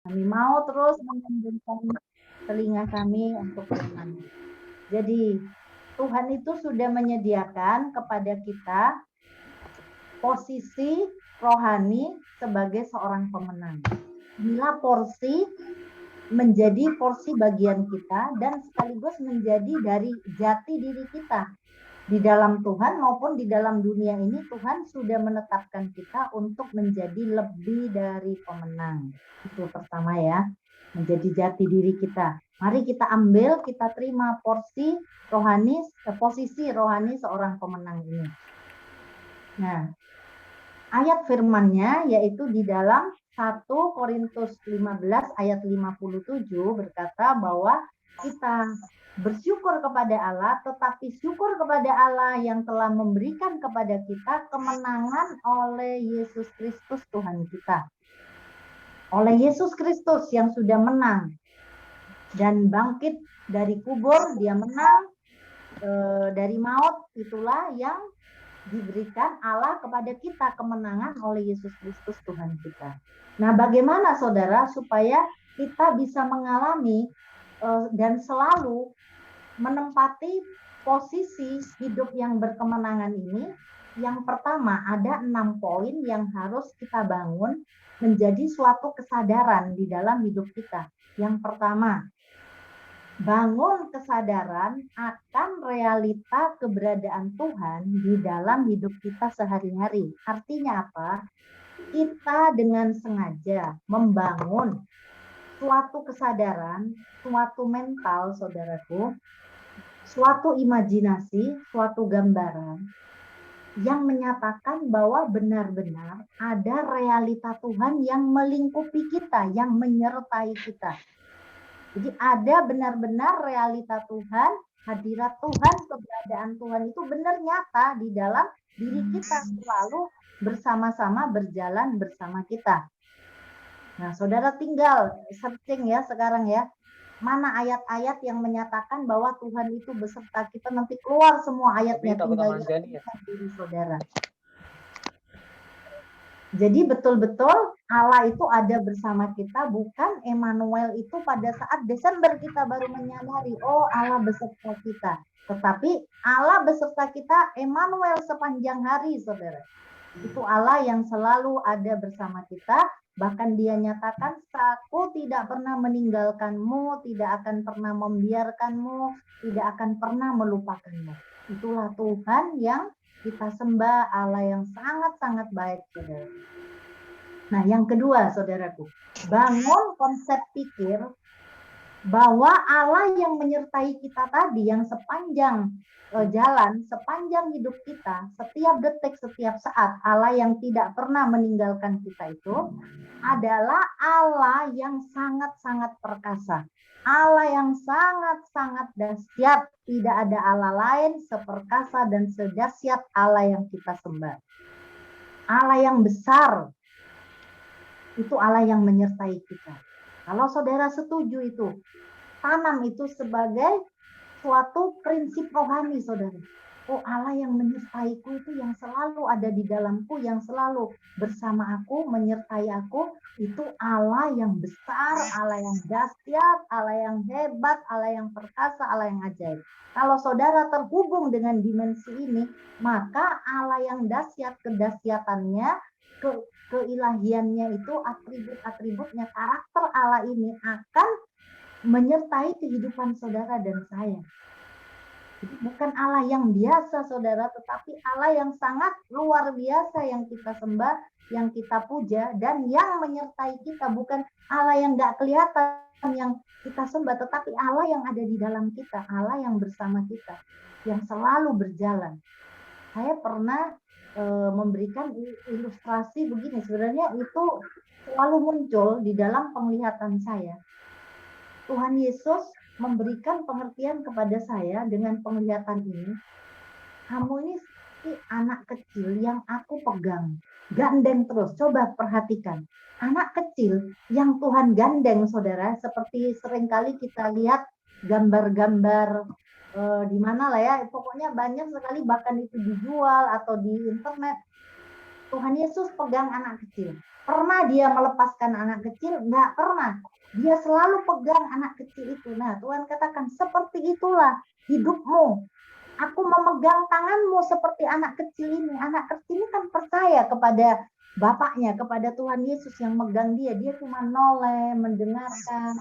Kami mau terus menundukkan telinga kami untuk firman. Jadi Tuhan itu sudah menyediakan kepada kita posisi rohani sebagai seorang pemenang. Inilah porsi menjadi porsi bagian kita dan sekaligus menjadi dari jati diri kita. Di dalam Tuhan maupun di dalam dunia ini Tuhan sudah menetapkan kita untuk menjadi lebih dari pemenang. Itu pertama ya, menjadi jati diri kita. Mari kita ambil, kita terima porsi rohani, posisi rohani seorang pemenang ini. Nah, ayat firman-Nya yaitu di dalam 1 Korintus 15 ayat 57 berkata bahwa kita bersyukur kepada Allah, tetapi syukur kepada Allah yang telah memberikan kepada kita kemenangan oleh Yesus Kristus Tuhan kita. Oleh Yesus Kristus yang sudah menang dan bangkit dari kubur, dia menang dari maut, itulah yang diberikan Allah kepada kita kemenangan oleh Yesus Kristus Tuhan kita. Nah, bagaimana saudara supaya kita bisa mengalami dan selalu menempati posisi hidup yang berkemenangan ini? Yang pertama, ada 6 poin yang harus kita bangun menjadi suatu kesadaran di dalam hidup kita. Yang pertama, bangun kesadaran akan realita keberadaan Tuhan di dalam hidup kita sehari-hari. Artinya apa? Kita dengan sengaja membangun suatu kesadaran, suatu mental, saudaraku, suatu imajinasi, suatu gambaran yang menyatakan bahwa benar-benar ada realita Tuhan yang melingkupi kita, yang menyertai kita. Jadi ada benar-benar realita Tuhan, hadirat Tuhan, keberadaan Tuhan itu benar nyata di dalam diri kita, selalu bersama-sama berjalan bersama kita. Nah, saudara tinggal searching ya sekarang ya, mana ayat-ayat yang menyatakan bahwa Tuhan itu beserta kita, nanti keluar semua ayatnya, tinggal diri saudara. Jadi betul-betul Allah itu ada bersama kita, bukan Emmanuel itu pada saat Desember kita baru menyadari, oh Allah beserta kita. Tetapi Allah beserta kita, Emmanuel sepanjang hari, saudara. Itu Allah yang selalu ada bersama kita, bahkan dia nyatakan, aku tidak pernah meninggalkanmu, tidak akan pernah membiarkanmu, tidak akan pernah melupakanmu. Itulah Tuhan yang kita sembah, Allah yang sangat-sangat baik, saudara. Nah, yang kedua, saudaraku, bangun konsep pikir bahwa Allah yang menyertai kita tadi, yang sepanjang jalan, sepanjang hidup kita, setiap detik, setiap saat, Allah yang tidak pernah meninggalkan kita itu adalah Allah yang sangat-sangat perkasa. Allah yang sangat-sangat dahsyat, tidak ada Allah lain seperkasa dan sedahsyat Allah yang kita sembah. Allah yang besar, itu Allah yang menyertai kita. Kalau saudara setuju itu, tanam itu sebagai suatu prinsip rohani, saudara. Oh, Allah yang menyertaiku itu yang selalu ada di dalamku, yang selalu bersama aku, menyertai aku, itu Allah yang besar, Allah yang dahsyat, Allah yang hebat, Allah yang perkasa, Allah yang ajaib. Kalau saudara terhubung dengan dimensi ini, maka Allah yang dahsyat, kedahsyatannya, keilahiannya itu, atribut-atributnya, karakter Allah ini akan menyertai kehidupan saudara dan saya. Jadi bukan Allah yang biasa, saudara, tetapi Allah yang sangat luar biasa yang kita sembah, yang kita puja, dan yang menyertai kita. Bukan Allah yang gak kelihatan yang kita sembah, tetapi Allah yang ada di dalam kita, Allah yang bersama kita, yang selalu berjalan. Saya pernah memberikan ilustrasi begini, sebenarnya itu selalu muncul di dalam penglihatan saya. Tuhan Yesus memberikan pengertian kepada saya dengan penglihatan ini. Kamu ini seperti anak kecil yang aku pegang, gandeng terus. Coba perhatikan, anak kecil yang Tuhan gandeng, saudara, seperti seringkali kita lihat gambar-gambar di mana lah ya, pokoknya banyak sekali, bahkan itu dijual atau di internet. Tuhan Yesus pegang anak kecil. Pernah dia melepaskan anak kecil? Nggak pernah. Dia selalu pegang anak kecil itu. Nah, Tuhan katakan, seperti itulah hidupmu. Aku memegang tanganmu seperti anak kecil ini. Anak kecil ini kan percaya kepada bapaknya, kepada Tuhan Yesus yang megang dia. Dia cuma noleh, mendengarkan,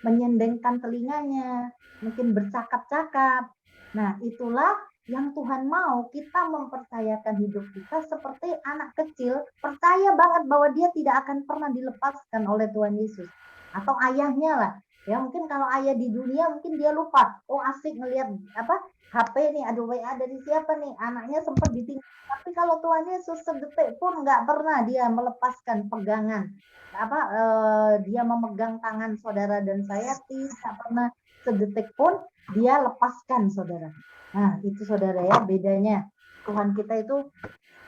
menyendengkan telinganya, mungkin bercakap-cakap. Nah, itulah yang Tuhan mau, kita mempercayakan hidup kita seperti anak kecil, percaya banget bahwa dia tidak akan pernah dilepaskan oleh Tuhan Yesus. Atau ayahnya lah. Ya mungkin kalau ayah di dunia mungkin dia lupa. Oh asik ngelihat HP nih, aduh WA dari siapa nih, anaknya sempat ditinggal. Tapi kalau Tuhan Yesus sedetik pun nggak pernah dia melepaskan pegangan. Dia memegang tangan saudara dan saya tidak pernah sedetik pun dia lepaskan saudara. Nah, itu saudara ya, bedanya. Tuhan kita itu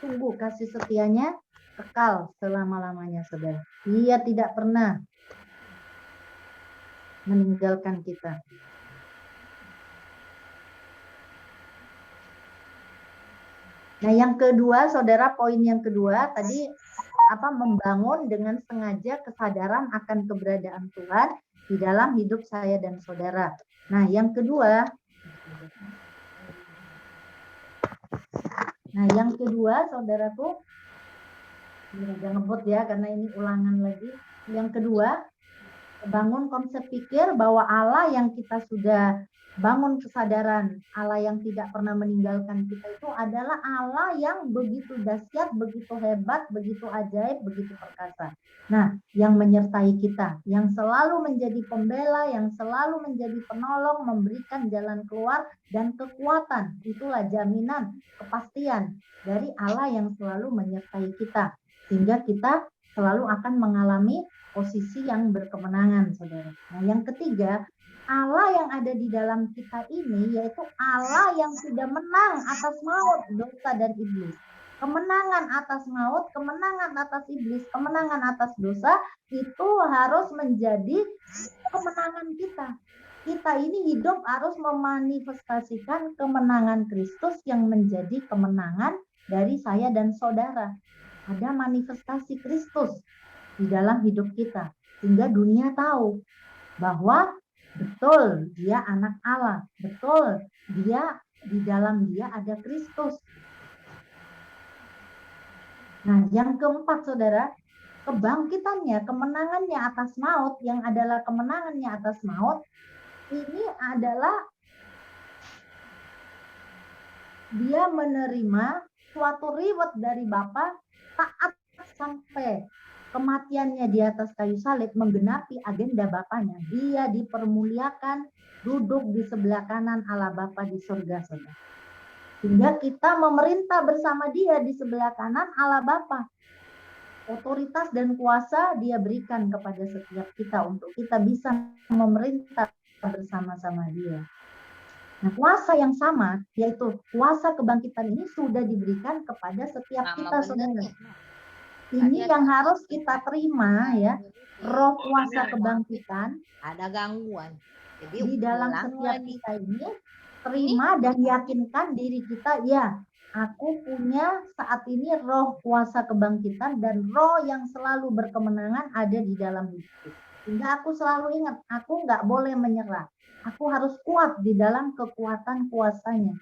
sungguh kasih setianya kekal selama-lamanya, saudara. Dia tidak pernah meninggalkan kita. Nah, yang kedua, saudara, poin yang kedua tadi membangun dengan sengaja kesadaran akan keberadaan Tuhan di dalam hidup saya dan saudara. Nah, yang kedua, saudaraku, jangan ngebut ya, karena ini ulangan lagi. Yang kedua, bangun konsep pikir bahwa Allah yang kita sudah bangun kesadaran, Allah yang tidak pernah meninggalkan kita itu adalah Allah yang begitu dahsyat, begitu hebat, begitu ajaib, begitu perkasa. Nah, yang menyertai kita, yang selalu menjadi pembela, yang selalu menjadi penolong, memberikan jalan keluar dan kekuatan. Itulah jaminan, kepastian dari Allah yang selalu menyertai kita. Sehingga kita selalu akan mengalami posisi yang berkemenangan, saudara. Nah, yang ketiga, Allah yang ada di dalam kita ini yaitu Allah yang sudah menang atas maut, dosa, dan iblis. Kemenangan atas maut, kemenangan atas iblis, kemenangan atas dosa itu harus menjadi kemenangan kita. Kita ini hidup harus memanifestasikan kemenangan Kristus yang menjadi kemenangan dari saya dan saudara. Ada manifestasi Kristus di dalam hidup kita, sehingga dunia tahu bahwa betul dia anak Allah, betul dia di dalam dia ada Kristus. Nah, yang keempat saudara, kebangkitannya, kemenangannya atas maut, yang adalah kemenangannya atas maut, ini adalah dia menerima suatu reward dari Bapa taat sampai kematiannya di atas kayu salib menggenapi agenda Bapaknya. Dia dipermuliakan, duduk di sebelah kanan Allah Bapa di surga, saudara. Sehingga kita memerintah bersama dia di sebelah kanan Allah Bapa. Otoritas dan kuasa dia berikan kepada setiap kita untuk kita bisa memerintah bersama-sama dia. Nah, kuasa yang sama, yaitu kuasa kebangkitan ini sudah diberikan kepada setiap kita, saudara. Ini yang harus kita terima ya, roh kuasa kebangkitan. Ada gangguan. Jadi di dalam setiap kita ini terima dan yakinkan diri kita, ya, aku punya saat ini roh kuasa kebangkitan dan roh yang selalu berkemenangan ada di dalam hidupku. Sehingga aku selalu ingat, aku nggak boleh menyerah. Aku harus kuat di dalam kekuatan kuasanya.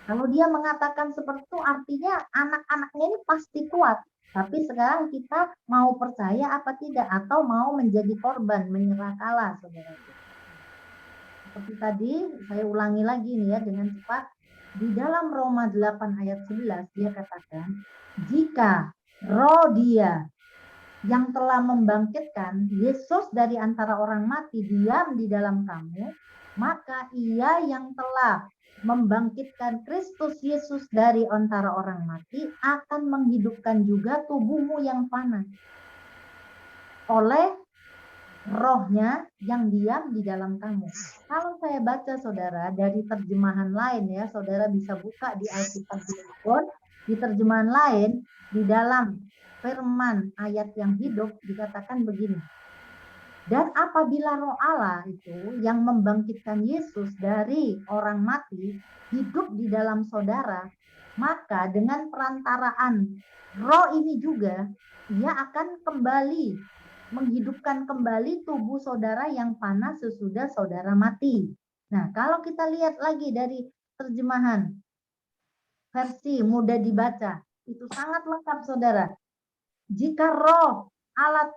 Kalau dia mengatakan seperti itu, artinya anak-anaknya ini pasti kuat. Tapi sekarang kita mau percaya apa tidak, atau mau menjadi korban, menyerah kalah, saudara. Seperti tadi, saya ulangi lagi nih ya dengan cepat. Di dalam Roma 8 ayat 11, dia katakan, jika roh dia yang telah membangkitkan Yesus dari antara orang mati diam di dalam kamu, maka ia yang telah membangkitkan Kristus Yesus dari antara orang mati akan menghidupkan juga tubuhmu yang fana oleh rohnya yang diam di dalam kamu. Kalau saya baca saudara dari terjemahan lain ya, saudara bisa buka di Alkitab pun, di terjemahan lain di dalam firman ayat yang hidup dikatakan begini. Dan apabila roh Allah itu yang membangkitkan Yesus dari orang mati hidup di dalam saudara, maka dengan perantaraan roh ini juga, dia akan kembali menghidupkan kembali tubuh saudara yang panas sesudah saudara mati. Nah, kalau kita lihat lagi dari terjemahan versi mudah dibaca, itu sangat lengkap saudara. Jika roh Allah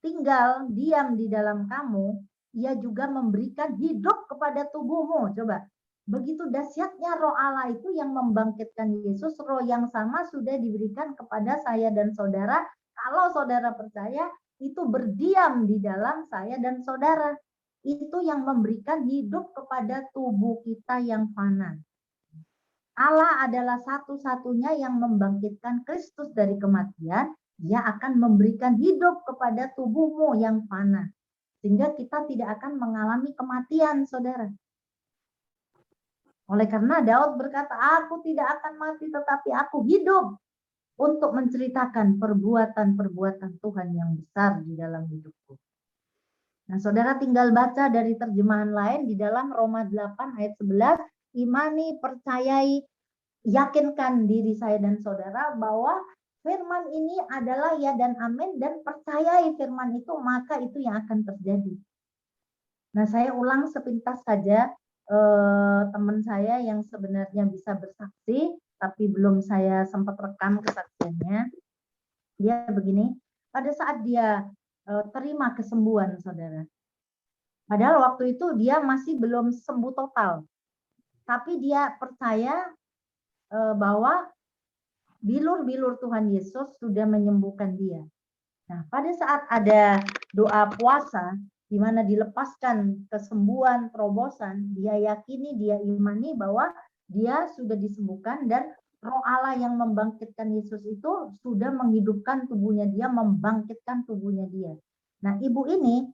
tinggal diam di dalam kamu, ia juga memberikan hidup kepada tubuhmu. Coba, begitu dahsyatnya roh Allah itu yang membangkitkan Yesus, roh yang sama sudah diberikan kepada saya dan saudara. Kalau saudara percaya, itu berdiam di dalam saya dan saudara. Itu yang memberikan hidup kepada tubuh kita yang fana. Allah adalah satu-satunya yang membangkitkan Kristus dari kematian. Dia akan memberikan hidup kepada tubuhmu yang fana. Sehingga kita tidak akan mengalami kematian, saudara. Oleh karena Daud berkata, aku tidak akan mati tetapi aku hidup untuk menceritakan perbuatan-perbuatan Tuhan yang besar di dalam hidupku. Nah, saudara tinggal baca dari terjemahan lain di dalam Roma 8 ayat 11, imani, percayai, yakinkan diri saya dan saudara bahwa firman ini adalah ya dan amin, dan percayai firman itu, maka itu yang akan terjadi. Nah, saya ulang sepintas saja teman saya yang sebenarnya bisa bersaksi, tapi belum saya sempat rekam kesaksiannya. Dia begini, pada saat dia terima kesembuhan, saudara. Padahal waktu itu dia masih belum sembuh total. Tapi dia percaya bahwa bilur-bilur Tuhan Yesus sudah menyembuhkan dia. Nah, pada saat ada doa puasa, di mana dilepaskan kesembuhan, terobosan, dia yakini, dia imani bahwa dia sudah disembuhkan dan roh Allah yang membangkitkan Yesus itu sudah menghidupkan tubuhnya dia, membangkitkan tubuhnya dia. Nah, ibu ini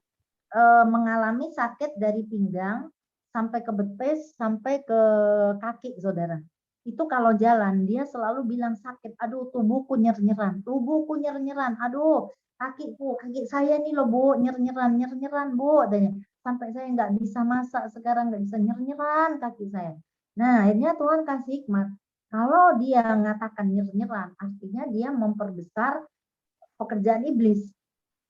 mengalami sakit dari pinggang sampai ke betis, sampai ke kaki, saudara. Itu kalau jalan, dia selalu bilang sakit, aduh tubuhku nyer-nyeran, aduh kaki saya nih loh Bu, nyer-nyeran Bu, katanya. Sampai saya nggak bisa masak sekarang, nggak bisa nyer-nyeran kaki saya. Nah, akhirnya Tuhan kasih hikmat. Kalau dia mengatakan nyer-nyeran, artinya dia memperbesar pekerjaan iblis.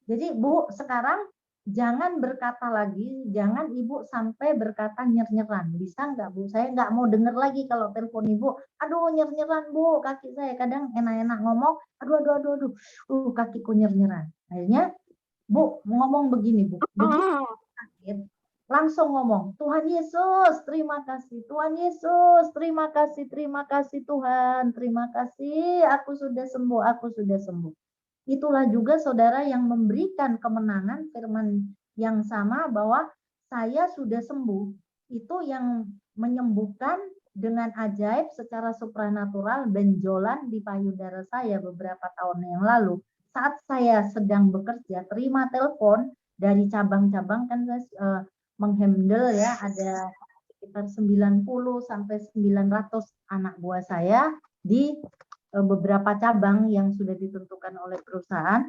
Jadi Bu, sekarang jangan berkata lagi, jangan Ibu sampai berkata nyer-nyeran. Bisa nggak Bu? Saya nggak mau dengar lagi kalau telepon Ibu. Aduh nyer-nyeran Bu, kaki saya kadang enak-enak ngomong. Aduh. Kakiku nyer-nyeran. Akhirnya Bu ngomong begini Bu. Begitu sakit, langsung ngomong, Tuhan Yesus, terima kasih. Tuhan Yesus, terima kasih Tuhan. Terima kasih, aku sudah sembuh. Itulah juga saudara yang memberikan kemenangan, firman yang sama bahwa saya sudah sembuh. Itu yang menyembuhkan dengan ajaib secara supranatural benjolan di payudara saya beberapa tahun yang lalu. Saat saya sedang bekerja, terima telepon dari cabang-cabang, kan saya menghandle ya, ada sekitar 90 sampai 900 anak buah saya di beberapa cabang yang sudah ditentukan oleh perusahaan.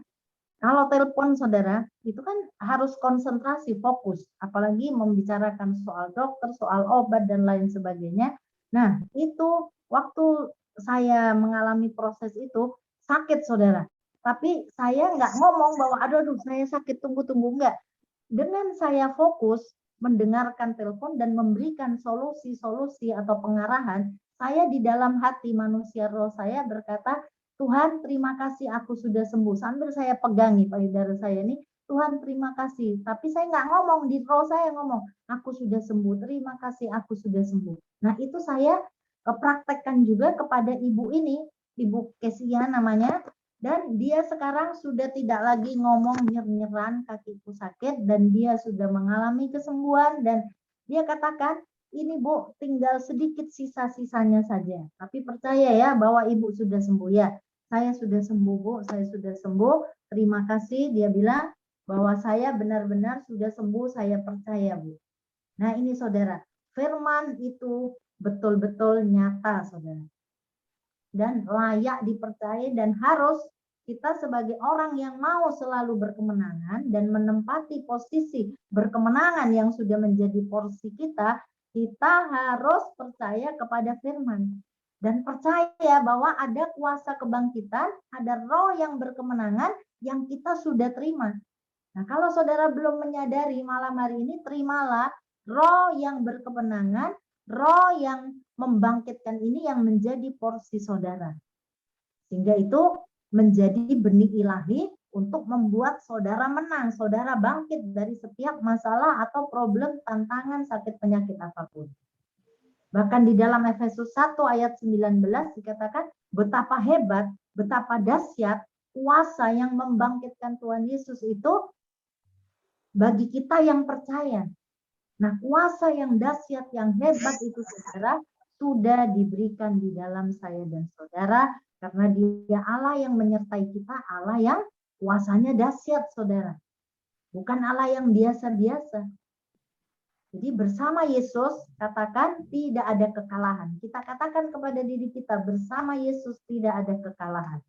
Kalau telepon saudara, itu kan harus konsentrasi, fokus. Apalagi membicarakan soal dokter, soal obat, dan lain sebagainya. Nah, itu waktu saya mengalami proses itu, sakit saudara. Tapi saya nggak ngomong bahwa, aduh saya sakit, tunggu, enggak. Dengan saya fokus, mendengarkan telepon dan memberikan solusi-solusi atau pengarahan, saya di dalam hati manusia roh saya berkata, Tuhan terima kasih aku sudah sembuh. Sambil saya pegangi payudara saya ini, Tuhan terima kasih. Tapi saya nggak ngomong, di roh saya ngomong, aku sudah sembuh, terima kasih aku sudah sembuh. Nah itu saya praktekkan juga kepada ibu ini, Ibu Kesia namanya, dan dia sekarang sudah tidak lagi ngomong nyer-nyeran kakiku sakit, dan dia sudah mengalami kesembuhan, dan dia katakan, ini Bu, tinggal sedikit sisa-sisanya saja. Tapi percaya ya bahwa Ibu sudah sembuh ya. Saya sudah sembuh Bu, saya sudah sembuh. Terima kasih, dia bilang bahwa saya benar-benar sudah sembuh, saya percaya Bu. Nah ini saudara, firman itu betul-betul nyata saudara. Dan layak dipercaya, dan harus kita sebagai orang yang mau selalu berkemenangan dan menempati posisi berkemenangan yang sudah menjadi porsi kita, kita harus percaya kepada firman. Dan percaya bahwa ada kuasa kebangkitan, ada roh yang berkemenangan yang kita sudah terima. Nah, kalau saudara belum menyadari malam hari ini, terimalah roh yang berkemenangan, roh yang membangkitkan ini yang menjadi porsi saudara. Sehingga itu menjadi benih ilahi untuk membuat saudara menang, saudara bangkit dari setiap masalah atau problem, tantangan, sakit, penyakit apapun. Bahkan di dalam Efesus 1 ayat 19 dikatakan betapa hebat, betapa dahsyat kuasa yang membangkitkan Tuhan Yesus itu bagi kita yang percaya. Nah, kuasa yang dahsyat, yang hebat itu saudara sudah diberikan di dalam saya dan saudara karena Dia Allah yang menyertai kita, Allah yang kuasanya dahsyat saudara. Bukan Allah yang biasa-biasa. Jadi bersama Yesus, katakan tidak ada kekalahan. Kita katakan kepada diri kita, bersama Yesus tidak ada kekalahan.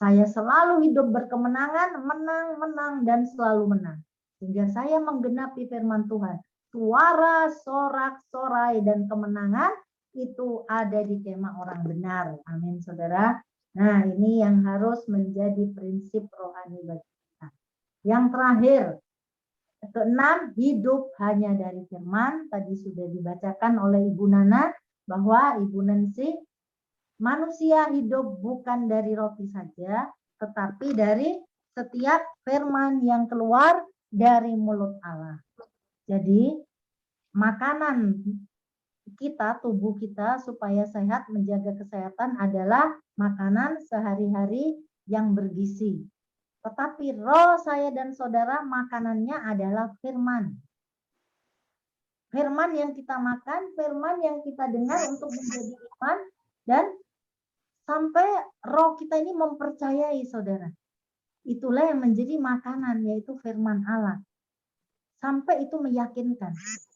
Saya selalu hidup berkemenangan, menang, menang, dan selalu menang. Sehingga saya menggenapi firman Tuhan. Suara, sorak, sorai, dan kemenangan itu ada di kemah orang benar. Amin, saudara. Nah, ini yang harus menjadi prinsip rohani bagi kita. Yang terakhir, keenam, hidup hanya dari firman. Tadi sudah dibacakan oleh Ibu Nana bahwa Ibu Nancy, manusia hidup bukan dari roti saja, tetapi dari setiap firman yang keluar dari mulut Allah. Jadi makanan kita, tubuh kita supaya sehat, menjaga kesehatan adalah makanan sehari-hari yang bergizi. Tetapi roh saya dan saudara makanannya adalah firman. Firman yang kita makan, firman yang kita dengar untuk menjadi iman, dan sampai roh kita ini mempercayai saudara. Itulah yang menjadi makanan, yaitu firman Allah. Sampai itu meyakinkan.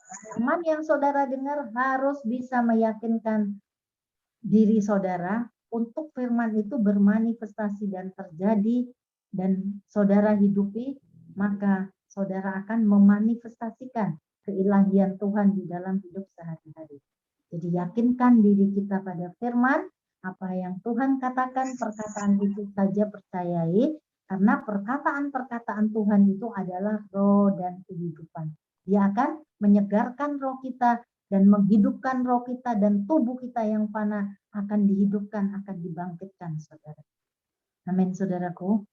Firman yang saudara dengar harus bisa meyakinkan diri saudara untuk firman itu bermanifestasi dan terjadi dan saudara hidupi, maka saudara akan memanifestasikan keilahian Tuhan di dalam hidup sehari-hari. Jadi yakinkan diri kita pada firman, apa yang Tuhan katakan, perkataan itu saja percayai, karena perkataan-perkataan Tuhan itu adalah roh dan kehidupan. Dia akan menyegarkan roh kita dan menghidupkan roh kita, dan tubuh kita yang fana akan dihidupkan, akan dibangkitkan, saudara. Amin, saudaraku.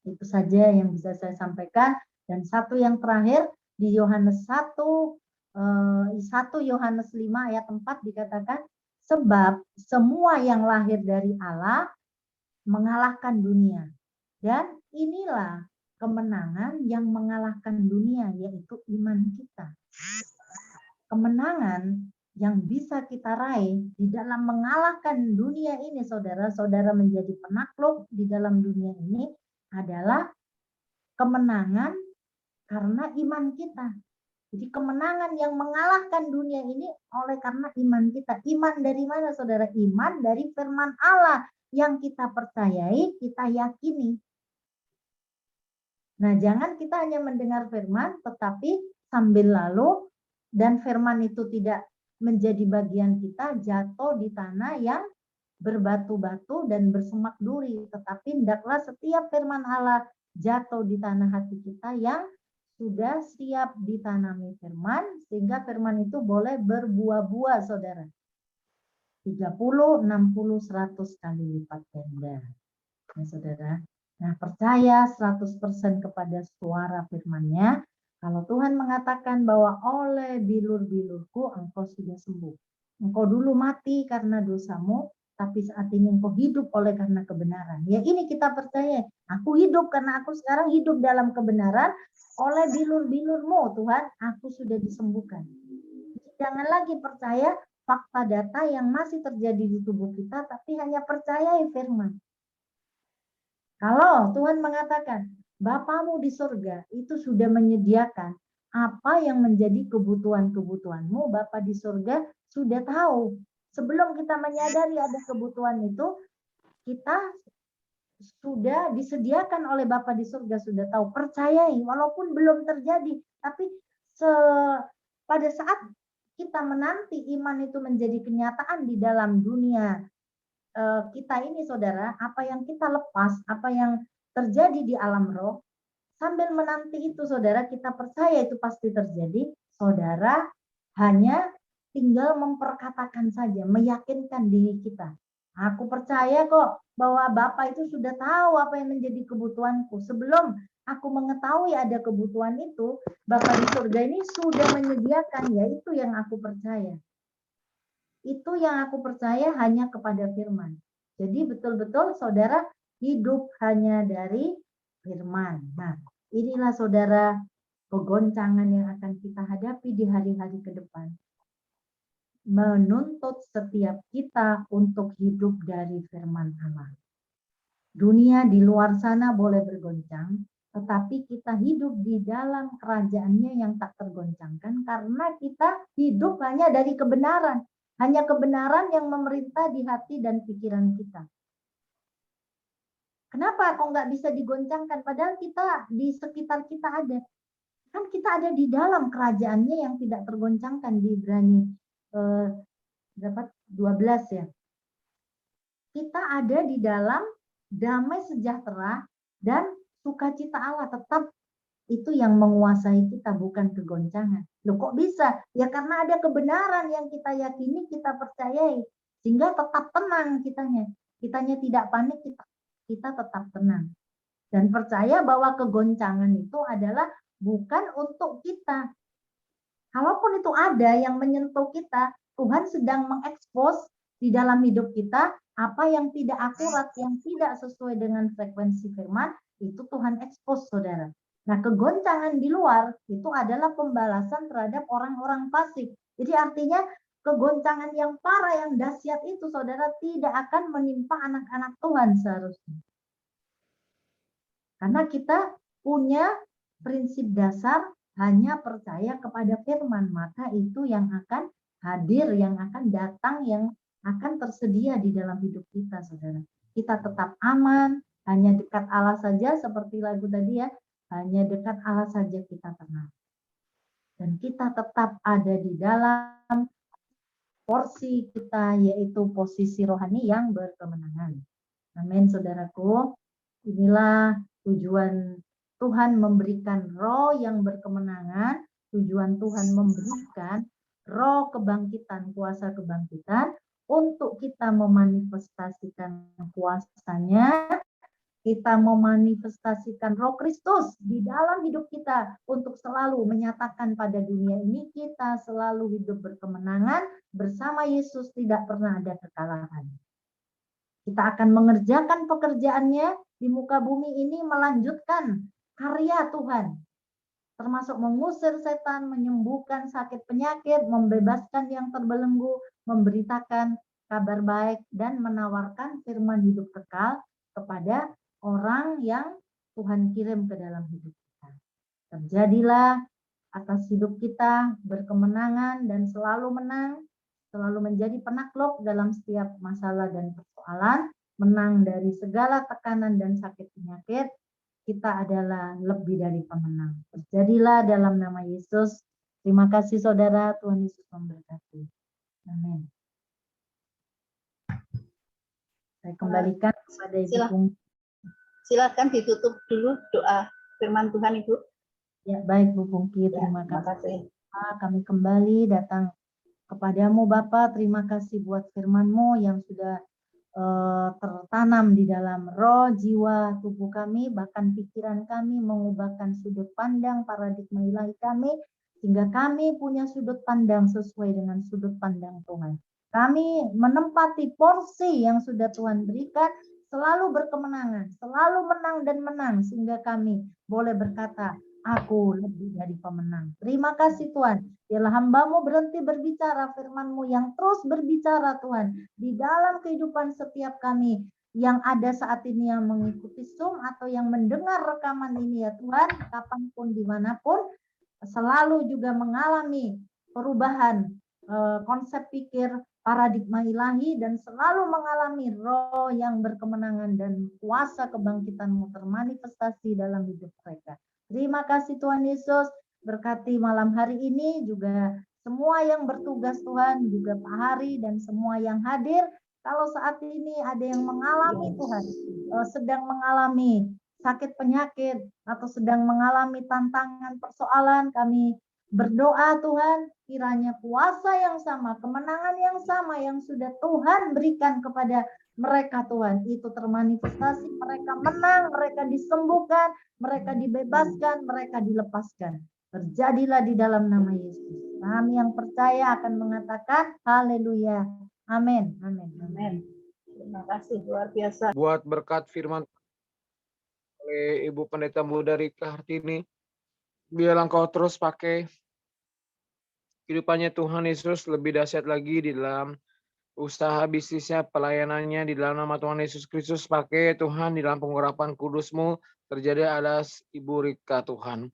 Itu saja yang bisa saya sampaikan. Dan satu yang terakhir di Yohanes 1 Yohanes 5 ayat 4 dikatakan, sebab semua yang lahir dari Allah mengalahkan dunia. Dan inilah kemenangan yang mengalahkan dunia, yaitu iman kita. Kemenangan yang bisa kita raih di dalam mengalahkan dunia ini, saudara-saudara menjadi penakluk di dalam dunia ini adalah kemenangan karena iman kita. Jadi kemenangan yang mengalahkan dunia ini oleh karena iman kita. Iman dari mana, saudara? Iman dari firman Allah yang kita percayai, kita yakini. Nah, jangan kita hanya mendengar firman, tetapi sambil lalu dan firman itu tidak menjadi bagian kita, jatuh di tanah yang berbatu-batu dan bersemak duri. Tetapi hendaklah setiap firman Allah jatuh di tanah hati kita yang sudah siap ditanami firman, sehingga firman itu boleh berbuah-buah, saudara. 30, 60, 100 kali lipat ganda. Nah, saudara. Nah, percaya 100% kepada suara firman-Nya. Kalau Tuhan mengatakan bahwa oleh bilur-bilurku engkau sudah sembuh. Engkau dulu mati karena dosamu, tapi saat ini engkau hidup oleh karena kebenaran. Ya, ini kita percaya. Aku hidup karena aku sekarang hidup dalam kebenaran. Oleh bilur-bilurmu, Tuhan, aku sudah disembuhkan. Jangan lagi percaya fakta data yang masih terjadi di tubuh kita, tapi hanya percayai firman. Kalau Tuhan mengatakan, Bapamu di surga itu sudah menyediakan apa yang menjadi kebutuhan-kebutuhanmu, Bapa di surga sudah tahu. Sebelum kita menyadari ada kebutuhan itu, kita sudah disediakan oleh Bapa di surga, sudah tahu. Percayai, walaupun belum terjadi, tapi pada saat kita menanti iman itu menjadi kenyataan di dalam dunia kita ini saudara, apa yang kita lepas, apa yang terjadi di alam roh, sambil menanti itu saudara, kita percaya itu pasti terjadi, saudara hanya tinggal memperkatakan saja, meyakinkan diri kita. Aku percaya kok bahwa Bapak itu sudah tahu apa yang menjadi kebutuhanku. Sebelum aku mengetahui ada kebutuhan itu, Bapak di surga ini sudah menyediakan, yaitu yang aku percaya. Itu yang aku percaya hanya kepada firman. Jadi betul-betul saudara hidup hanya dari firman. Nah, inilah saudara kegoncangan yang akan kita hadapi di hari-hari ke depan. Menuntut setiap kita untuk hidup dari firman Allah. Dunia di luar sana boleh bergoncang, tetapi kita hidup di dalam kerajaannya yang tak tergoncangkan karena kita hidup hanya dari kebenaran. Hanya kebenaran yang memerintah di hati dan pikiran kita. Kenapa kok nggak bisa digoncangkan? Padahal kita di sekitar kita ada. Kan kita ada di dalam kerajaannya yang tidak tergoncangkan di Ibrani 12 ya. Kita ada di dalam damai sejahtera dan sukacita Allah tetap itu yang menguasai kita, bukan kegoncangan. Loh kok bisa? Ya karena ada kebenaran yang kita yakini, kita percayai. Sehingga tetap tenang kitanya. Kitanya tidak panik, kita tetap tenang. Dan percaya bahwa kegoncangan itu adalah bukan untuk kita. Kalaupun itu ada yang menyentuh kita, Tuhan sedang mengekspos di dalam hidup kita apa yang tidak akurat, yang tidak sesuai dengan frekuensi firman, itu Tuhan ekspos saudara. Nah, kegoncangan di luar itu adalah pembalasan terhadap orang-orang fasik. Jadi artinya kegoncangan yang parah, yang dahsyat itu saudara tidak akan menimpa anak-anak Tuhan seharusnya. Karena kita punya prinsip dasar hanya percaya kepada firman, maka itu yang akan hadir, yang akan datang, yang akan tersedia di dalam hidup kita, saudara. Kita tetap aman, hanya dekat Allah saja, seperti lagu tadi ya, hanya dekat Allah saja kita tenang. Dan kita tetap ada di dalam porsi kita, yaitu posisi rohani yang berkemenangan. Amin, saudaraku. Inilah tujuan Tuhan memberikan roh yang berkemenangan, tujuan Tuhan memberikan roh kebangkitan, kuasa kebangkitan, untuk kita memanifestasikan kuasanya, kita memanifestasikan roh Kristus di dalam hidup kita untuk selalu menyatakan pada dunia ini kita selalu hidup berkemenangan bersama Yesus, tidak pernah ada kekalahan. Kita akan mengerjakan pekerjaannya di muka bumi ini, melanjutkan karya Tuhan, termasuk mengusir setan, menyembuhkan sakit penyakit, membebaskan yang terbelenggu, memberitakan kabar baik, dan menawarkan firman hidup kekal kepada orang yang Tuhan kirim ke dalam hidup kita. Terjadilah atas hidup kita berkemenangan dan selalu menang, selalu menjadi penakluk dalam setiap masalah dan persoalan, menang dari segala tekanan dan sakit penyakit. Kita adalah lebih dari pemenang. Terjadilah dalam nama Yesus. Terima kasih saudara, Tuhan Yesus memberkati. Amin. Saya kembalikan kepada Ibu Pungki. Silakan ditutup dulu doa firman Tuhan, Ibu. Ya, baik Bu Pungki, terima kasih. Kami kembali datang kepadamu Bapak, terima kasih buat firman-Mu yang sudah tertanam di dalam roh, jiwa, tubuh kami, bahkan pikiran kami, mengubahkan sudut pandang, paradigma ilahi kami, sehingga kami punya sudut pandang sesuai dengan sudut pandang Tuhan. Kami menempati porsi yang sudah Tuhan berikan, selalu berkemenangan, selalu menang dan menang, sehingga kami boleh berkata, aku lebih dari pemenang. Terima kasih Tuhan. Biarlah hamba-Mu berhenti berbicara, firman-Mu yang terus berbicara Tuhan di dalam kehidupan setiap kami yang ada saat ini, yang mengikuti Zoom atau yang mendengar rekaman ini ya Tuhan, kapanpun dimanapun, selalu juga mengalami perubahan konsep pikir, paradigma ilahi, dan selalu mengalami roh yang berkemenangan dan kuasa kebangkitan-Mu termanifestasi dalam hidup mereka. Terima kasih Tuhan Yesus, berkati malam hari ini juga semua yang bertugas Tuhan, juga Pak Hari dan semua yang hadir. Kalau saat ini ada yang mengalami Tuhan, sedang mengalami sakit penyakit atau sedang mengalami tantangan persoalan, kami berdoa Tuhan, kiranya kuasa yang sama, kemenangan yang sama yang sudah Tuhan berikan kepada mereka Tuhan, itu termanifestasi, mereka menang, mereka disembuhkan, mereka dibebaskan, mereka dilepaskan. Terjadilah di dalam nama Yesus. Kami yang percaya akan mengatakan haleluya. Amin. Amin. Amin. Terima kasih, luar biasa. Buat berkat firman oleh Ibu Pendeta Muda Rika Hartini, biar engkau terus pakai kehidupannya Tuhan Yesus lebih dahsyat lagi di dalam usaha bisnisnya, pelayanannya, di dalam nama Tuhan Yesus Kristus. Pakai Tuhan di dalam pengurapan kudus-Mu terjadi atas Ibu Rika Tuhan.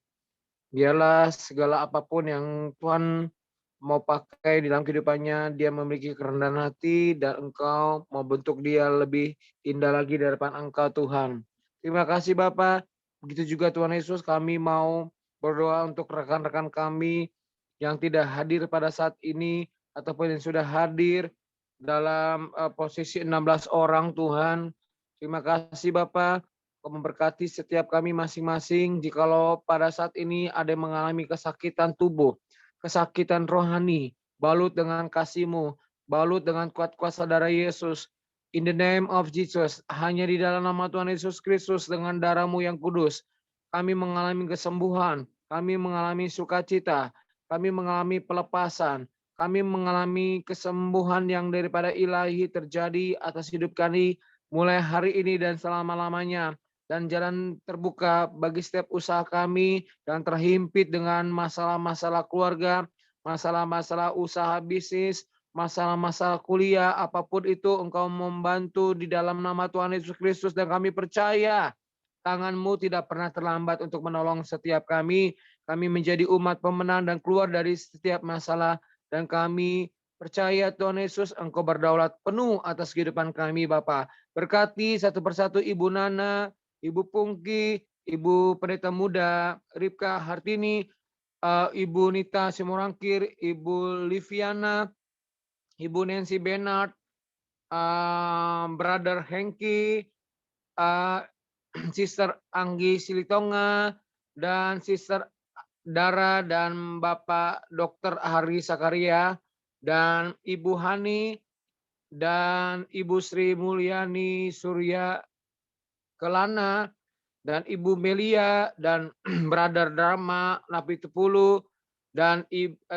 Biarlah segala apapun yang Tuhan mau pakai di dalam kehidupannya, dia memiliki kerendahan hati dan Engkau mau bentuk dia lebih indah lagi di hadapan Engkau Tuhan. Terima kasih Bapak. Begitu juga Tuhan Yesus, kami mau berdoa untuk rekan-rekan kami yang tidak hadir pada saat ini ataupun yang sudah hadir dalam posisi 16 orang Tuhan. Terima kasih Bapak. Kau memberkati setiap kami masing-masing. Jikalau pada saat ini ada yang mengalami kesakitan tubuh, kesakitan rohani, balut dengan kasih-Mu, balut dengan kuat kuasa darah Yesus. In the name of Jesus, hanya di dalam nama Tuhan Yesus Kristus dengan darah-Mu yang kudus, kami mengalami kesembuhan, kami mengalami sukacita, kami mengalami pelepasan, kami mengalami kesembuhan yang daripada ilahi terjadi atas hidup kami mulai hari ini dan selama-lamanya. Dan jalan terbuka bagi setiap usaha kami yang terhimpit dengan masalah-masalah keluarga, masalah-masalah usaha bisnis, masalah-masalah kuliah, apapun itu Engkau membantu di dalam nama Tuhan Yesus Kristus dan kami percaya tangan-Mu tidak pernah terlambat untuk menolong setiap kami. Kami menjadi umat pemenang dan keluar dari setiap masalah dan kami percaya Tuhan Yesus Engkau berdaulat penuh atas kehidupan kami Bapa. Berkati satu persatu Ibu Nana, Ibu Pungki, Ibu Pendeta Muda Ripka Hartini, Ibu Nita Simorangkir, Ibu Liviana, Ibu Nancy Bernard, Brother Hengki, Sister Anggi Silitonga, dan Sister Dara dan Bapak Dr. Hari Sakaria, dan Ibu Hani, dan Ibu Sri Mulyani Surya Kelana, dan Ibu Melia, dan Brother Dharma Napi Tepulu, dan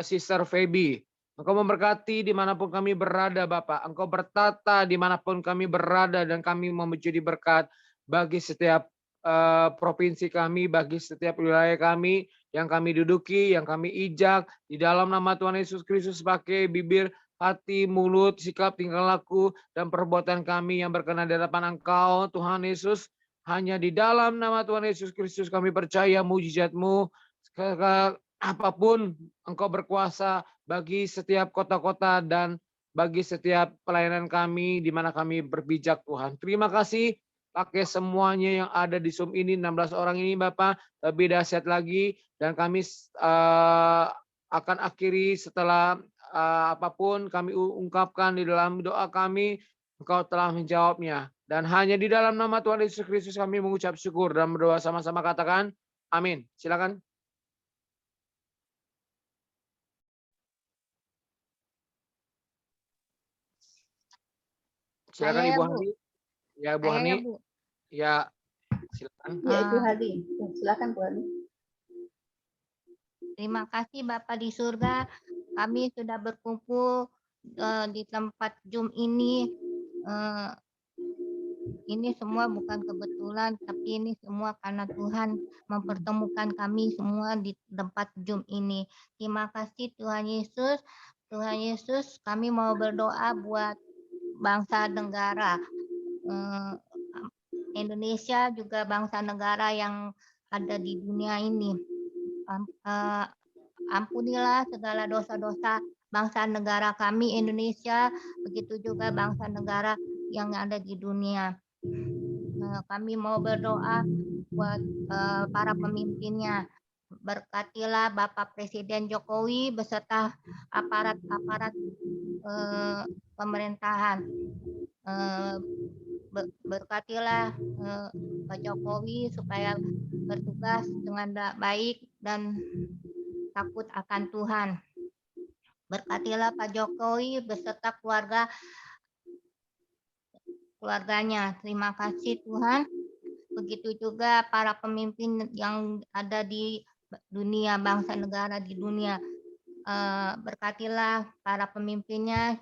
Sister Feby. Engkau memberkati dimanapun kami berada Bapak. Engkau bertata dimanapun kami berada dan kami mau menjadi berkat bagi setiap provinsi kami, bagi setiap wilayah kami yang kami duduki, yang kami ijak. Di dalam nama Tuhan Yesus Kristus pakai bibir, hati, mulut, sikap, tingkah laku, dan perbuatan kami yang berkenan di hadapan Engkau, Tuhan Yesus. Hanya di dalam nama Tuhan Yesus Kristus kami percaya mujizat-Mu. Apapun Engkau berkuasa bagi setiap kota-kota dan bagi setiap pelayanan kami di mana kami berpijak Tuhan. Terima kasih pakai semuanya yang ada di Zoom ini, 16 orang ini Bapak, lebih dahsyat lagi dan kami akan akhiri setelah apapun kami ungkapkan di dalam doa kami, Engkau telah menjawabnya. Dan hanya di dalam nama Tuhan Yesus Kristus kami mengucap syukur dan berdoa sama-sama katakan amin. Silakan. Silakan Ibu Hani. Ya Bu Hani. Ya silakan. Ya Ibu Hani. Silakan Bu Hani. Terima kasih Bapak di surga. Kami sudah berkumpul di tempat Zoom ini. Ini semua bukan kebetulan, tapi ini semua karena Tuhan mempertemukan kami semua di tempat Zoom ini. Terima kasih Tuhan Yesus. Tuhan Yesus, kami mau berdoa buat bangsa negara. Indonesia juga bangsa negara yang ada di dunia ini. Ampunilah segala dosa-dosa bangsa negara kami Indonesia, begitu juga bangsa negara yang ada di dunia. Kami mau berdoa buat para pemimpinnya. Berkatilah Bapak Presiden Jokowi beserta aparat-aparat pemerintahan. Berkatilah Pak Jokowi supaya bertugas dengan baik dan takut akan Tuhan. Berkatilah Pak Jokowi beserta keluarganya. Terima kasih Tuhan. Begitu juga para pemimpin yang ada di dunia, bangsa negara di dunia. Berkatilah para pemimpinnya,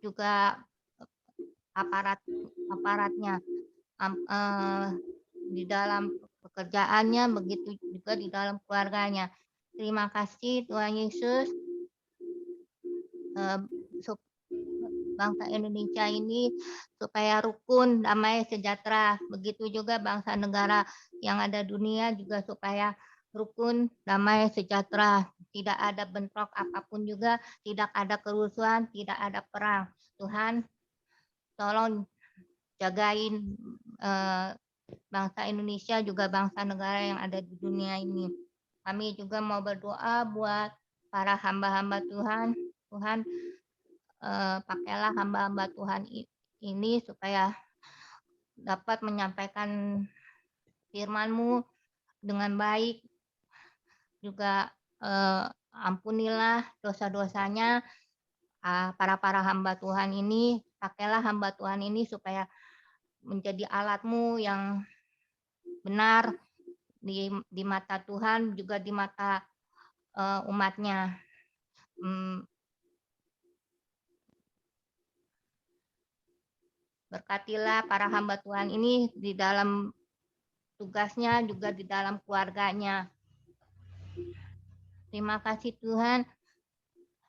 juga aparatnya di dalam pekerjaannya, begitu juga di dalam keluarganya. Terima kasih Tuhan Yesus. Bangsa Indonesia ini supaya rukun, damai, sejahtera. Begitu juga bangsa negara yang ada dunia juga supaya rukun, damai, sejahtera. Tidak ada bentrok apapun juga, tidak ada kerusuhan, tidak ada perang. Tuhan, tolong jagain bangsa Indonesia juga bangsa negara yang ada di dunia ini. Kami juga mau berdoa buat para hamba-hamba Tuhan. Tuhan, pakailah hamba-hamba Tuhan ini supaya dapat menyampaikan firman-Mu dengan baik. Juga ampunilah dosa-dosanya para hamba Tuhan ini. Pakailah hamba Tuhan ini supaya menjadi alat-Mu yang benar di mata Tuhan, juga di mata umat-Nya. Berkatilah para hamba Tuhan ini di dalam tugasnya, juga di dalam keluarganya. Terima kasih Tuhan.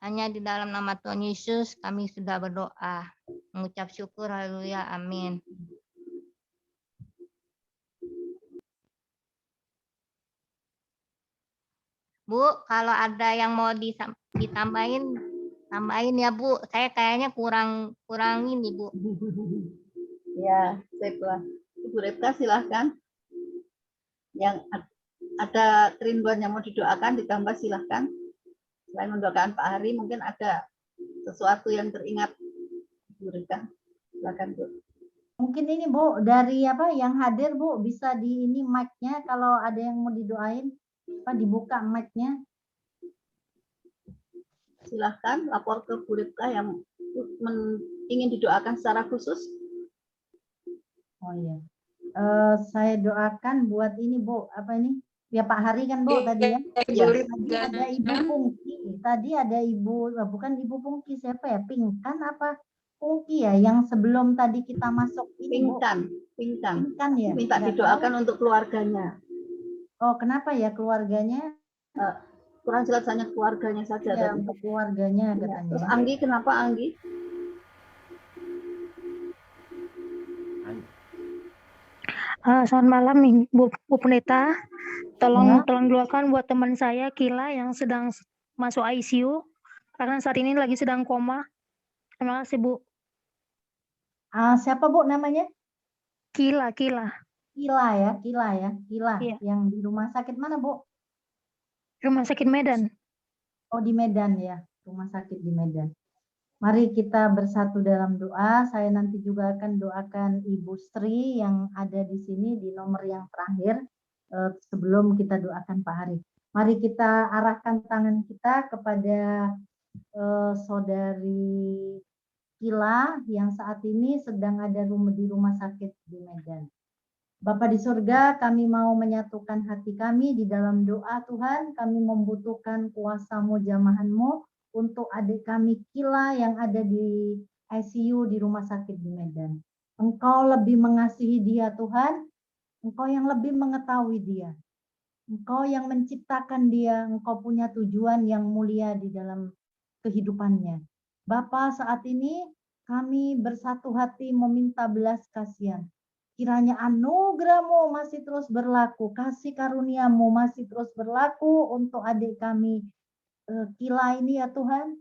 Hanya di dalam nama Tuhan Yesus kami sudah berdoa. Mengucap syukur, haleluya, amin. Bu, kalau ada yang mau ditambahin, tambahin ya Bu. Saya kayaknya kurang ini Bu. Ya, baiklah. Ibu Repka silahkan. Yang ada kerinduan yang mau didoakan ditambah silahkan. Selain mendoakan Pak Hari, mungkin ada sesuatu yang teringat Ibu Repka. Silakan Bu. Mungkin ini Bu, dari apa yang hadir Bu, bisa di ini mic-nya kalau ada yang mau didoain, dibuka mic-nya. Silahkan lapor ke Bu Repka yang ingin didoakan secara khusus. Oh iya. Saya doakan buat ini Bu, apa ini? Ya Pak Hari kan Bu tadi ya. Tadi ada Ibu Pungki. Tadi ada Ibu, bukan Ibu Pungki, siapa ya? Pingkan apa? Pungki ya, yang sebelum tadi kita masuk ini Bu. Pingkan ya. Minta didoakan untuk keluarganya. Oh, kenapa ya keluarganya? Kurang jelas, hanya keluarganya saja. Ya, untuk keluarganya ya. katanya. Terus Anggi, kenapa Anggi? Selamat malam Bu Pendeta. Tolong doakan buat teman saya Kila yang sedang masuk ICU karena saat ini lagi sedang koma. Terima kasih Bu. Siapa Bu namanya? Kila. Kila. Iya. Yang di rumah sakit mana Bu? Rumah sakit Medan. Oh di Medan ya, rumah sakit di Medan. Mari kita bersatu dalam doa. Saya nanti juga akan doakan Ibu Sri yang ada di sini di nomor yang terakhir sebelum kita doakan Pak Hari. Mari kita arahkan tangan kita kepada Saudari Kila yang saat ini sedang ada di rumah sakit di Medan. Bapa di surga, kami mau menyatukan hati kami di dalam doa Tuhan. Kami membutuhkan kuasa-Mu, jamahan-Mu untuk adik kami Kila yang ada di ICU di rumah sakit di Medan. Engkau lebih mengasihi dia Tuhan, Engkau yang lebih mengetahui dia. Engkau yang menciptakan dia, Engkau punya tujuan yang mulia di dalam kehidupannya. Bapa, saat ini kami bersatu hati meminta belas kasihan. Kiranya anugerah-Mu masih terus berlaku, kasih karunia-Mu masih terus berlaku untuk adik kami Kila ini ya Tuhan.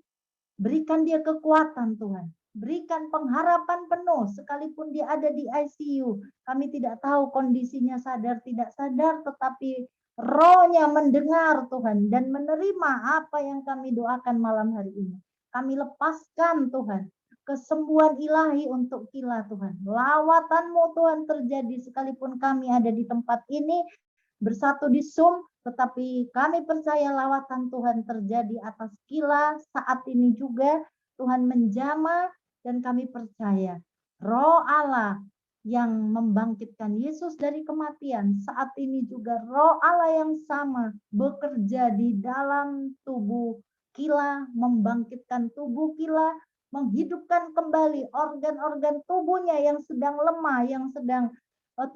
Berikan dia kekuatan Tuhan. Berikan pengharapan penuh sekalipun dia ada di ICU. Kami tidak tahu kondisinya sadar tidak sadar, tetapi Rohnya mendengar Tuhan dan menerima apa yang kami doakan malam hari ini. Kami lepaskan Tuhan kesembuhan ilahi untuk Kila Tuhan. Lawatan-Mu Tuhan terjadi sekalipun kami ada di tempat ini bersatu di Zoom, tetapi kami percaya lawatan Tuhan terjadi atas Kila saat ini juga. Tuhan menjamah dan kami percaya Roh Allah yang membangkitkan Yesus dari kematian, saat ini juga Roh Allah yang sama bekerja di dalam tubuh Kila, membangkitkan tubuh Kila, menghidupkan kembali organ-organ tubuhnya yang sedang lemah, yang sedang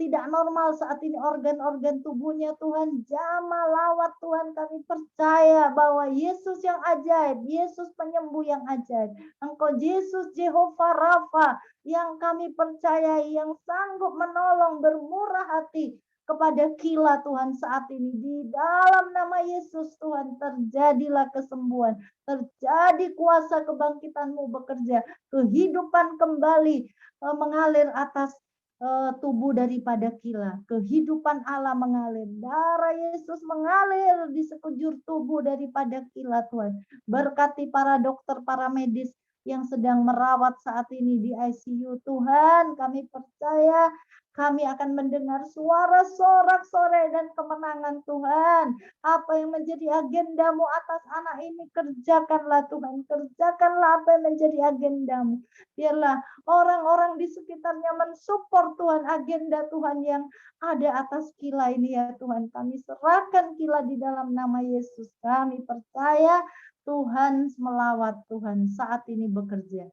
tidak normal saat ini organ-organ tubuhnya. Tuhan jamah lawat Tuhan, kami percaya bahwa Yesus yang ajaib, Yesus penyembuh yang ajaib, Engkau Yesus Jehovah Rafa yang kami percayai, yang sanggup menolong, bermurah hati kepada Kila Tuhan saat ini. Di dalam nama Yesus Tuhan terjadilah kesembuhan, terjadi kuasa kebangkitan-Mu bekerja, kehidupan kembali mengalir atas tubuh daripada Kila, kehidupan Allah mengalir, darah Yesus mengalir di sekujur tubuh daripada Kila Tuhan. Berkati para dokter, para medis yang sedang merawat saat ini di ICU Tuhan, kami percaya kami akan mendengar suara sorak-sorai dan kemenangan Tuhan. Apa yang menjadi agenda-Mu atas anak ini, kerjakanlah Tuhan, kerjakanlah apa yang menjadi agenda-Mu. Biarlah orang-orang di sekitarnya mensupport Tuhan agenda Tuhan yang ada atas Kila ini ya Tuhan. Kami serahkan Kila di dalam nama Yesus. Kami percaya Tuhan melawat, Tuhan saat ini bekerja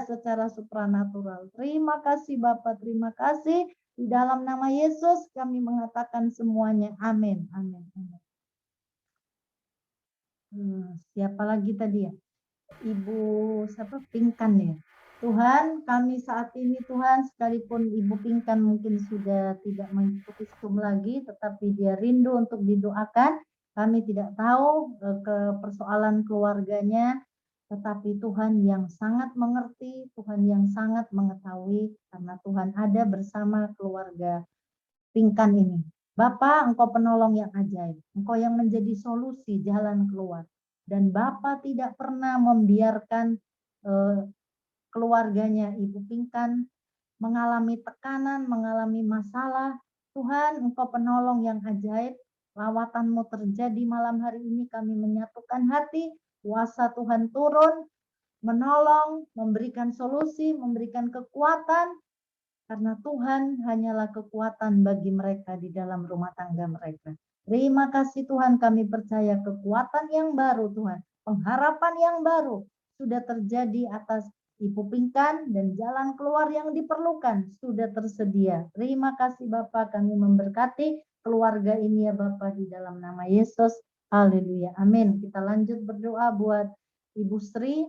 secara supranatural. Terima kasih Bapak, terima kasih. Di dalam nama Yesus kami mengatakan semuanya. Amin. Amin. Amin. Siapa lagi tadi ya? Ibu siapa? Pinkan ya. Tuhan, kami saat ini Tuhan, sekalipun Ibu Pinkan mungkin sudah tidak mengikuti Zoom lagi, tetapi dia rindu untuk didoakan. Kami tidak tahu ke persoalan keluarganya, tetapi Tuhan yang sangat mengerti, Tuhan yang sangat mengetahui, karena Tuhan ada bersama keluarga Pinkan ini. Bapak, Engkau penolong yang ajaib, Engkau yang menjadi solusi jalan keluar. Dan Bapak tidak pernah membiarkan keluarganya Ibu Pinkan mengalami tekanan, mengalami masalah. Tuhan, Engkau penolong yang ajaib, lawatan-Mu terjadi malam hari ini, kami menyatukan hati, kuasa Tuhan turun, menolong, memberikan solusi, memberikan kekuatan, karena Tuhan hanyalah kekuatan bagi mereka di dalam rumah tangga mereka. Terima kasih Tuhan, kami percaya kekuatan yang baru Tuhan, pengharapan yang baru sudah terjadi atas Ibu Pinkan dan jalan keluar yang diperlukan sudah tersedia. Terima kasih Bapak, kami memberkati keluarga ini ya Bapak di dalam nama Yesus. Haleluya. Amin. Kita lanjut berdoa buat Ibu Sri.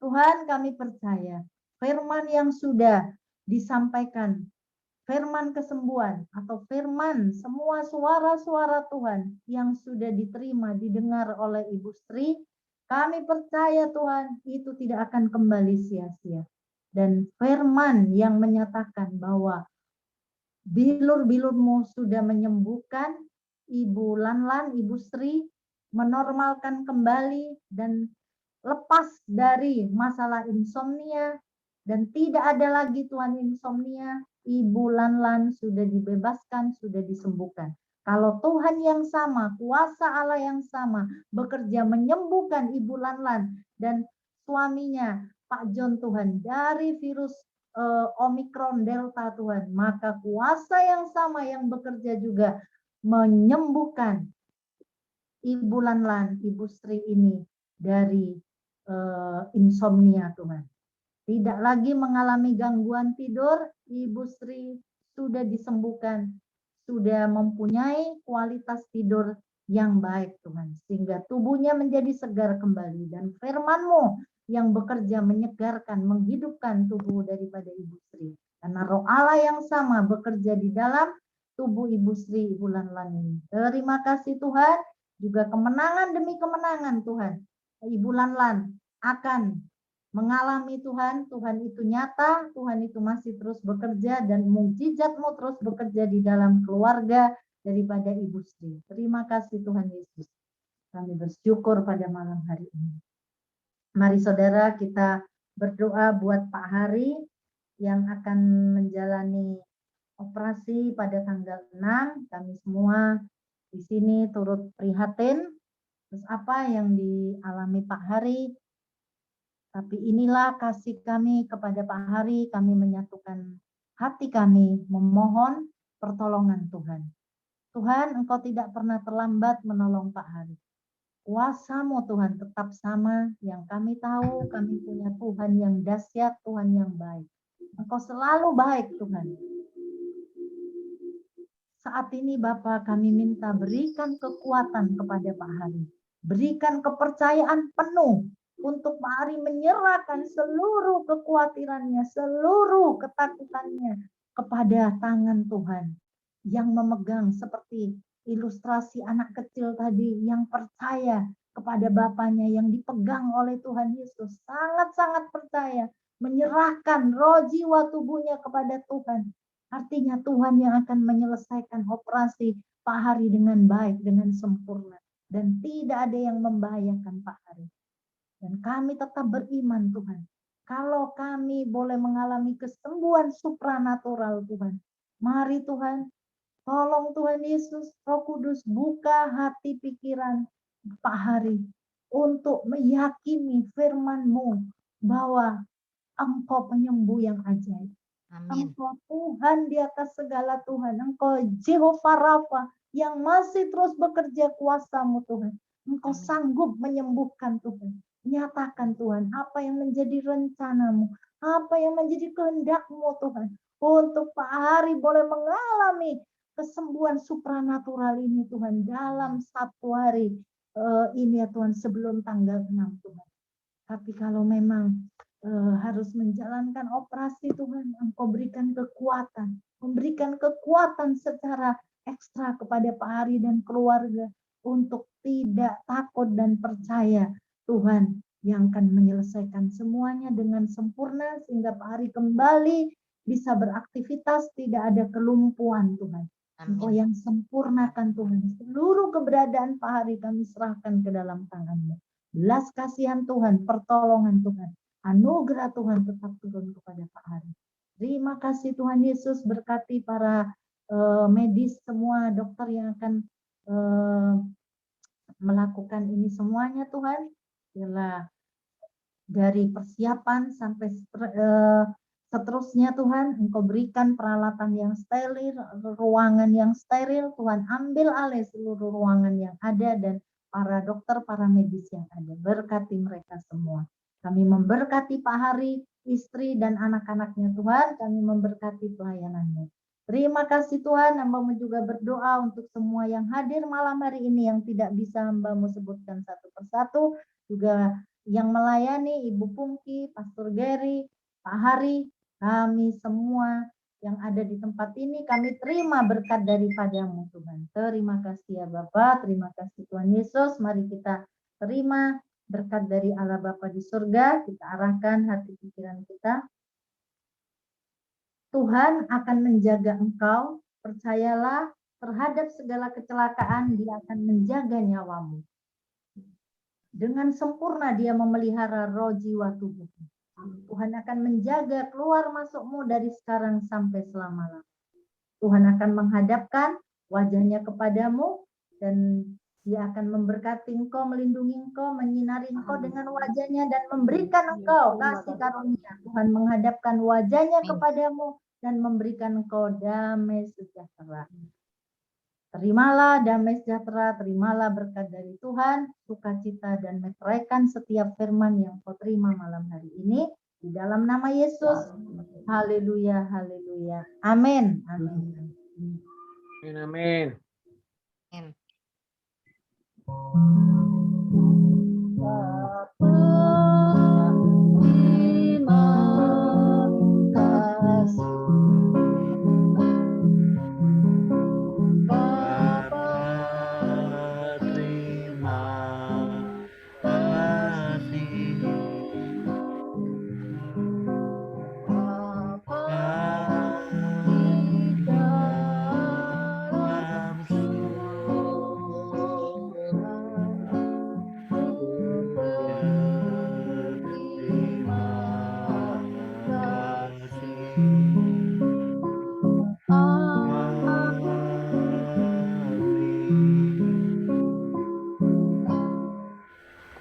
Tuhan, kami percaya firman yang sudah disampaikan, firman kesembuhan atau firman semua suara-suara Tuhan yang sudah diterima, didengar oleh Ibu Sri, kami percaya Tuhan itu tidak akan kembali sia-sia. Dan firman yang menyatakan bahwa bilur-bilur-Mu sudah menyembuhkan Ibu Lanlan, Ibu Sri, menormalkan kembali dan lepas dari masalah insomnia, dan tidak ada lagi Tuhan insomnia. Ibu Lanlan sudah dibebaskan, sudah disembuhkan. Kalau Tuhan yang sama, kuasa Allah yang sama bekerja menyembuhkan Ibu Lanlan dan suaminya Pak John Tuhan dari virus Omikron Delta Tuhan, maka kuasa yang sama yang bekerja juga menyembuhkan Ibu Lanlan, Ibu Sri ini dari insomnia Tuhan. Tidak lagi mengalami gangguan tidur, Ibu Sri sudah disembuhkan, sudah mempunyai kualitas tidur yang baik Tuhan, sehingga tubuhnya menjadi segar kembali, dan firman-Mu yang bekerja menyegarkan, menghidupkan tubuh daripada Ibu Sri. Karena Roh Allah yang sama bekerja di dalam tubuh Ibu Sri, Ibu Lanlan ini. Terima kasih Tuhan, juga kemenangan demi kemenangan Tuhan. Ibu Lanlan akan mengalami Tuhan itu nyata, Tuhan itu masih terus bekerja, dan mukjizat-Mu terus bekerja di dalam keluarga daripada Ibu Sri. Terima kasih Tuhan Yesus. Kami bersyukur pada malam hari ini. Mari saudara kita berdoa buat Pak Hari yang akan menjalani operasi pada tanggal 6. Kami semua di sini turut prihatin terus apa yang dialami Pak Hari. Tapi inilah kasih kami kepada Pak Hari, kami menyatukan hati kami memohon pertolongan Tuhan. Tuhan, Engkau tidak pernah terlambat menolong Pak Hari. Kuasa-Mu Tuhan tetap sama, yang kami tahu kami punya Tuhan yang dahsyat, Tuhan yang baik. Engkau selalu baik Tuhan. Saat ini Bapa kami minta berikan kekuatan kepada Pak Hari. Berikan kepercayaan penuh untuk Pak Hari menyerahkan seluruh kekhawatirannya, seluruh ketakutannya kepada tangan Tuhan yang memegang seperti ilustrasi anak kecil tadi yang percaya kepada Bapaknya yang dipegang oleh Tuhan Yesus. Sangat-sangat percaya, menyerahkan roh jiwa tubuhnya kepada Tuhan. Artinya Tuhan yang akan menyelesaikan operasi Pak Hari dengan baik, dengan sempurna. Dan tidak ada yang membahayakan Pak Hari. Dan kami tetap beriman Tuhan. Kalau kami boleh mengalami kesembuhan supranatural Tuhan. Mari Tuhan, tolong Tuhan Yesus, Roh Kudus buka hati pikiran Pak Hari. Untuk meyakini firman-Mu bahwa Engkau penyembuh yang ajaib. Amin. Engkau Tuhan di atas segala Tuhan. Engkau Jehovah Rafa yang masih terus bekerja kuasa-Mu Tuhan. Engkau Amin. sanggup menyembuhkan Tuhan. Nyatakan Tuhan apa yang menjadi rencana-Mu. Apa yang menjadi kehendak-Mu Tuhan. Untuk Pak Hari boleh mengalami kesembuhan supranatural ini Tuhan. Dalam 1 hari ini ya Tuhan sebelum tanggal 6 Tuhan. Tapi kalau memang harus menjalankan operasi Tuhan, Engkau berikan kekuatan, memberikan kekuatan secara ekstra kepada Pak Hari dan keluarga untuk tidak takut dan percaya Tuhan yang akan menyelesaikan semuanya dengan sempurna sehingga Pak Hari kembali bisa beraktivitas, tidak ada kelumpuhan Tuhan. Engkau Amin. yang sempurnakan Tuhan. Seluruh keberadaan Pak Hari kami serahkan ke dalam tangan-Mu. Belas kasihan Tuhan, pertolongan Tuhan. Anugerah Tuhan tetap turun kepada Pak Hari. Terima kasih Tuhan Yesus, berkati para medis semua, dokter yang akan melakukan ini semuanya Tuhan. Biarlah dari persiapan sampai seterusnya Tuhan, Engkau berikan peralatan yang steril, ruangan yang steril. Tuhan ambil alih seluruh ruangan yang ada dan para dokter, para medis yang ada. Berkati mereka semua. Kami memberkati Pak Hari, istri dan anak-anaknya Tuhan. Kami memberkati pelayanannya. Terima kasih Tuhan, Hamba-Mu juga berdoa untuk semua yang hadir malam hari ini yang tidak bisa Hamba-Mu sebutkan satu persatu. Juga yang melayani Ibu Pungki, Pastor Gary, Pak Hari, kami semua yang ada di tempat ini, kami terima berkat daripada-Mu Tuhan. Terima kasih ya Bapa, terima kasih Tuhan Yesus. Mari kita terima berkat dari Allah Bapa di surga, kita arahkan hati pikiran kita. Tuhan akan menjaga engkau, percayalah terhadap segala kecelakaan Dia akan menjaga nyawamu. Dengan sempurna Dia memelihara roh jiwa tubuhmu. Tuhan akan menjaga keluar masukmu dari sekarang sampai selama-lamanya. Tuhan akan menghadapkan wajahnya kepadamu dan Dia akan memberkati engkau, melindungi engkau, menyinari engkau dengan wajahnya dan memberikan engkau kasih karunia. Tuhan menghadapkan wajahnya kepadamu dan memberikan engkau damai sejahtera. Terimalah damai sejahtera, terimalah berkat dari Tuhan, sukacita dan meteraikan setiap firman yang kau terima malam hari ini. Di dalam nama Yesus, haleluya, haleluya. Amin. Amin. Amin. Amin. Amin.